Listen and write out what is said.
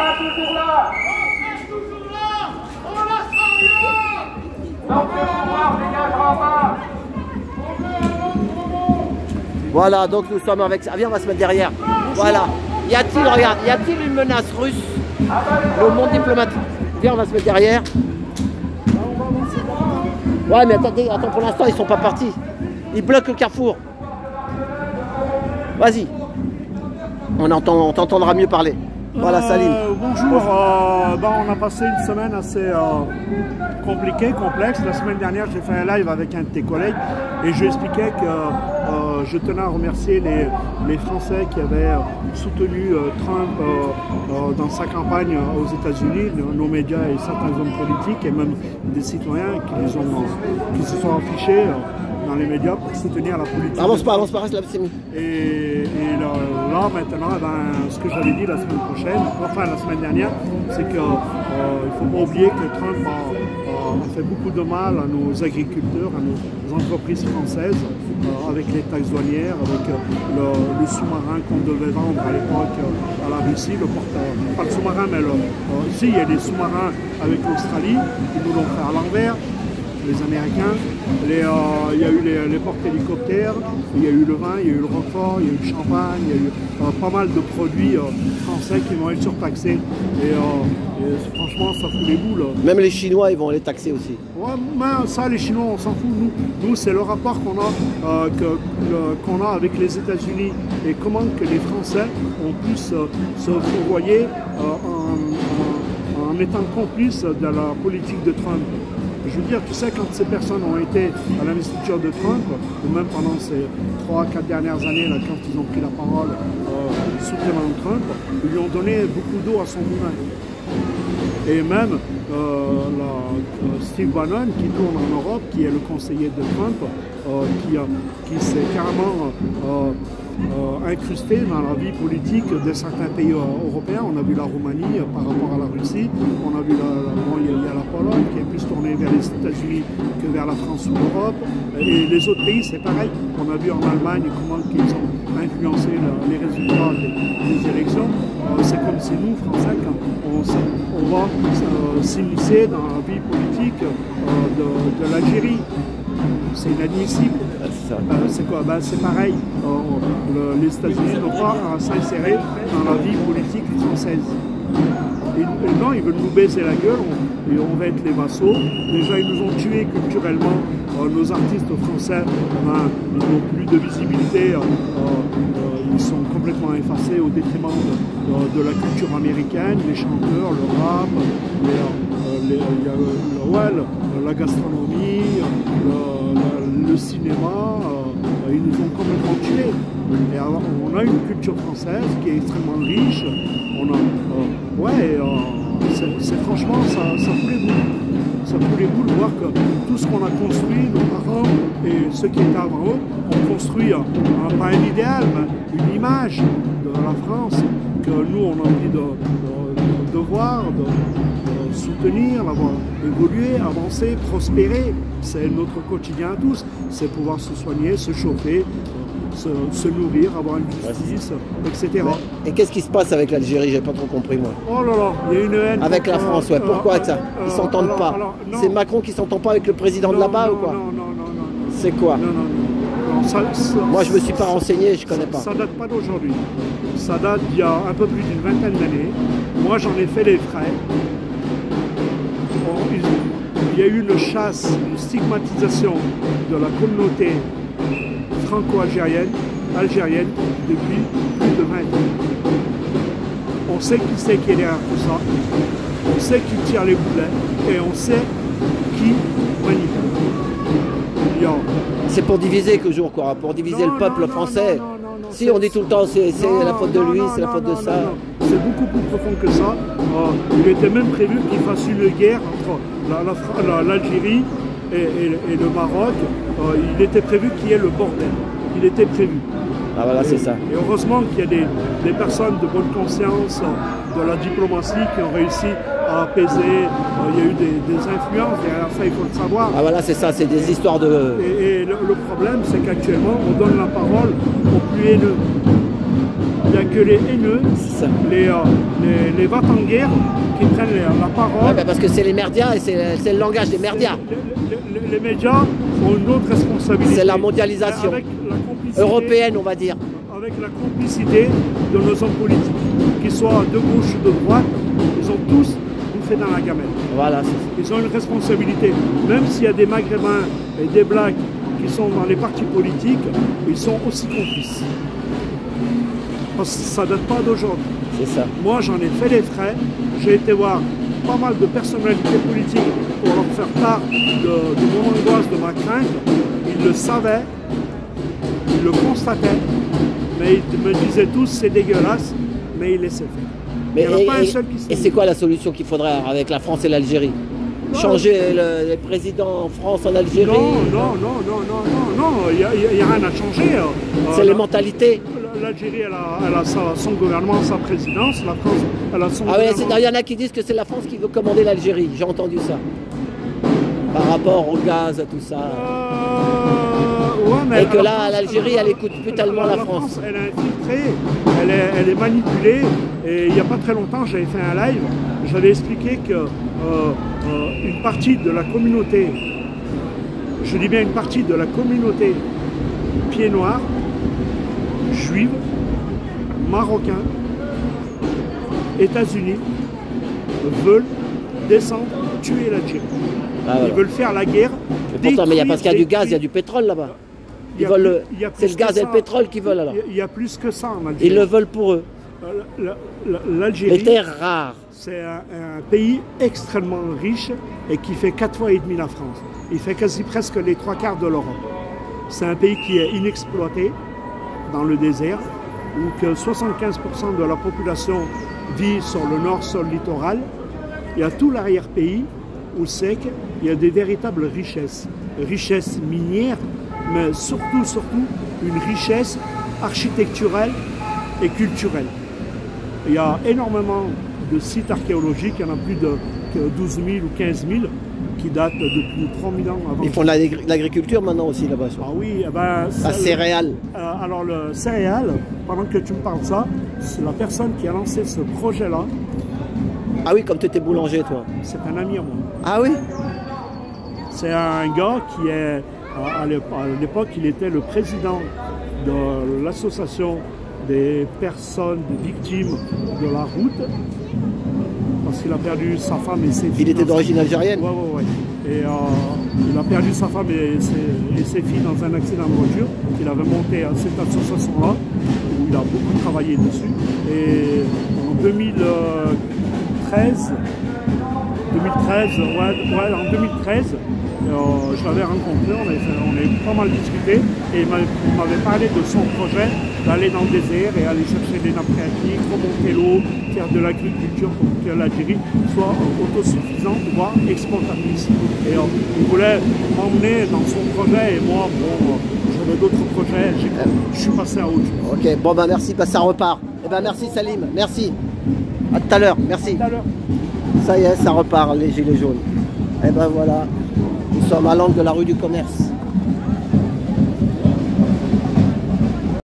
sera toujours là. Donc le pouvoir dégagera pas. Voilà, donc nous sommes avec... Ah, viens, on va se mettre derrière. Voilà. Y a-t-il, regarde, y a-t-il une menace russe? Le monde diplomatique. Viens, on va se mettre derrière. Ouais, mais attendez, attends, pour l'instant, ils sont pas partis. Ils bloquent le carrefour. Vas-y. On t'entendra mieux parler. Voilà, Salim. Bonjour. On a passé une semaine assez compliquée, complexe. La semaine dernière, j'ai fait un live avec un de tes collègues et je expliquais que je tenais à remercier les Français qui avaient soutenu Trump dans sa campagne aux États-Unis, nos médias et certains hommes politiques et même des citoyens qui se sont affichés dans les médias pour soutenir la politique. Avance pas, reste là, c'est mis. Et là, maintenant, ce que j'avais dit la semaine prochaine, enfin la semaine dernière, c'est qu'il ne faut pas oublier que Trump a fait beaucoup de mal à nos agriculteurs, à nos entreprises françaises, avec les taxes douanières, avec le sous-marin qu'on devait vendre à l'époque à la Russie, pas le sous-marin, mais ici il y a des sous-marins avec l'Australie, qui nous l'ont fait à l'envers. Les Américains, il y a eu les porte-hélicoptères, il y a eu le vin, il y a eu le roquefort, il y a eu le champagne, il y a eu pas mal de produits français qui vont être surtaxés. Et franchement, ça fout les boules. Même les Chinois, ils vont les taxer aussi. Ouais, mais ça, les Chinois, on s'en fout. Nous c'est le rapport qu'on a avec les États-Unis et comment que les Français ont pu se fourvoyer en étant complices de la politique de Trump. Je veux dire, tu sais, quand ces personnes ont été à l'investiture de Trump, ou même pendant ces 3-4 dernières années, là, quand ils ont pris la parole soutenant Trump, ils lui ont donné beaucoup d'eau à son moulin. Et même Steve Bannon, qui tourne en Europe, qui est le conseiller de Trump, qui s'est carrément incrusté dans la vie politique de certains pays européens. On a vu la Roumanie par rapport à la Russie, on a vu il y a la Pologne qui est plus tournée vers les États-Unis que vers la France ou l'Europe. Et les autres pays, c'est pareil. On a vu en Allemagne comment ils ont influencé les résultats des élections. C'est comme si nous, Français, quand on va s'immiscer dans la vie politique de l'Algérie. C'est inadmissible. C'est quoi? C'est pareil. Les États-Unis n'ont pas à s'insérer dans la vie politique française. Et non, ils veulent nous baiser la gueule et on va être les vassaux. Déjà, ils nous ont tués culturellement. Nos artistes français, ils n'ont plus de visibilité. Ils sont complètement effacés au détriment de la culture américaine, les chanteurs, le rap, la gastronomie, le cinéma. Ils nous ont complètement tués. Et alors, on a une culture française qui est extrêmement riche. Franchement, ça fout les boules. Ça fout les boules de voir que tout ce qu'on a construit, nos parents et ceux qui étaient avant eux, ont construit pas un idéal, mais une image de la France que nous, on a envie de voir, de soutenir, d'avoir évolué, avancé, prospérer. C'est notre quotidien à tous. C'est pouvoir se soigner, se chauffer, se nourrir, avoir une justice, etc. Et qu'est-ce qui se passe avec l'Algérie? J'ai pas trop compris, moi. Oh là là, il y a une haine. Avec la France, ouais. Pourquoi ça? Ils s'entendent pas. C'est Macron qui s'entend pas avec le président de là-bas ou quoi? Non. C'est quoi? Non. Moi, je me suis pas renseigné, je connais pas. Ça date pas d'aujourd'hui. Ça date d'il y a un peu plus d'une vingtaine d'années. Moi, j'en ai fait les frais. Il y a eu une chasse, une stigmatisation de la communauté franco-algérienne, depuis plus de 20 ans. On sait qui c'est qui est derrière tout ça, on sait qui tire les boulets et on sait qui manipule. C'est pour diviser toujours, quoi, pour diviser le peuple français. Si on dit tout le temps c'est la faute de lui, c'est la faute de ça. C'est beaucoup plus profond que ça. Il était même prévu qu'il fasse une guerre entre l'Algérie et le Maroc. Il était prévu qu'il y ait le bordel. Il était prévu. Ah voilà, c'est ça. Et heureusement qu'il y a des personnes de bonne conscience de la diplomatie qui ont réussi à apaiser. Il y a eu des influences derrière ça, il faut le savoir. Ah voilà, c'est ça, c'est des histoires de... Et le problème, c'est qu'actuellement, on donne la parole aux plus haineux. il n'y a que les haineux, C'est ça. les va-t-en-guerre qui prennent la parole. Ouais, bah parce que c'est les merdias et c'est le langage des merdias. Les médias ont une autre responsabilité. C'est la mondialisation Avec la complicité, européenne, on va dire. avec la complicité de nos hommes politiques, qu'ils soient de gauche ou de droite, ils ont tous bouffé dans la gamelle. Voilà, c'est ça. Ils ont une responsabilité. Même s'il y a des Maghrébins et des Blacks qui sont dans les partis politiques, ils sont aussi complices. Parce que ça ne date pas d'aujourd'hui. C'est ça. Moi, j'en ai fait les frais. J'ai été voir pas mal de personnalités politiques pour leur faire part de mon angoisse, de ma crainte. Ils le savaient, ils le constataient, mais ils me disaient tous c'est dégueulasse, mais ils laissaient faire. Mais Il n'y en a pas un seul qui se et c'est quoi la solution qu'il faudrait avec la France et l'Algérie? Changer le président en France, en Algérie? Non, il n'y a rien à changer. C'est les mentalités. L'Algérie, elle a son gouvernement, sa présidence. La France, elle a son Ah oui, gouvernement. il y en a qui disent que c'est la France qui veut commander l'Algérie. J'ai entendu ça. Par rapport au gaz, à tout ça. Ouais, mais Et que la là, France, l'Algérie, elle écoute plus tellement la France. Elle est infiltrée, elle est manipulée. Et il n'y a pas très longtemps, j'avais fait un live. J'avais expliqué que une partie de la communauté, je dis bien une partie de la communauté pieds noirs, juive, marocains, États-Unis, veulent descendre, tuer l'Algérie. Ah, voilà. Ils veulent faire la guerre. Mais pourtant, mais parce qu'il y a du gaz, il y a détruire. du pétrole là-bas. Il y a C'est plus le gaz que et le ça. pétrole qu'ils veulent alors. Il y a plus que ça en Algérie. Ils le veulent pour eux. Les L'Algérie, terres rares. c'est un pays extrêmement riche et qui fait 4 fois et demi la France. Il fait quasi presque les 3/4 de l'Europe. C'est un pays qui est inexploité dans le désert, où que 75% de la population vit sur le nord, sur le littoral. Il y a tout l'arrière-pays où c'est qu'il y a des véritables richesses. Richesses minières, mais surtout une richesse architecturale et culturelle. Il y a énormément de sites archéologiques, il y en a plus de 12 000 ou 15 000 qui datent de plus de 3 000 ans avant. Ils font de l'agriculture maintenant aussi là-bas. Ah oui, eh ben, La céréale. alors le céréal, pendant que tu me parles de ça, c'est la personne qui a lancé ce projet-là, Ah oui, comme tu étais boulanger toi. c'est un ami à moi. Ah oui? C'est un gars qui est, à l'époque, il était le président de l'association des personnes, des victimes de la route, parce qu'il a perdu sa femme et ses filles. Il était d'origine algérienne? Ouais. Et il a perdu sa femme et ses filles dans un accident de voiture. Il avait monté cette association-là, où il a beaucoup travaillé dessus. Et en 2013, je l'avais rencontré, on avait pas mal discuté et il m'avait parlé de son projet d'aller dans le désert et aller chercher des nappes phréatiques, remonter l'eau, faire de l'agriculture pour que l'Algérie soit autosuffisante, voire exportatrice. Et il voulait m'emmener dans son projet et moi, bon, j'avais d'autres projets, je suis passé à autre chose. Ok, bon ben merci, bah, ça repart. Eh ben merci Salim, merci. À tout à l'heure, merci. Tout à l'heure. Ça y est, ça repart les gilets jaunes. Et ben voilà, nous sommes à l'angle de la rue du Commerce.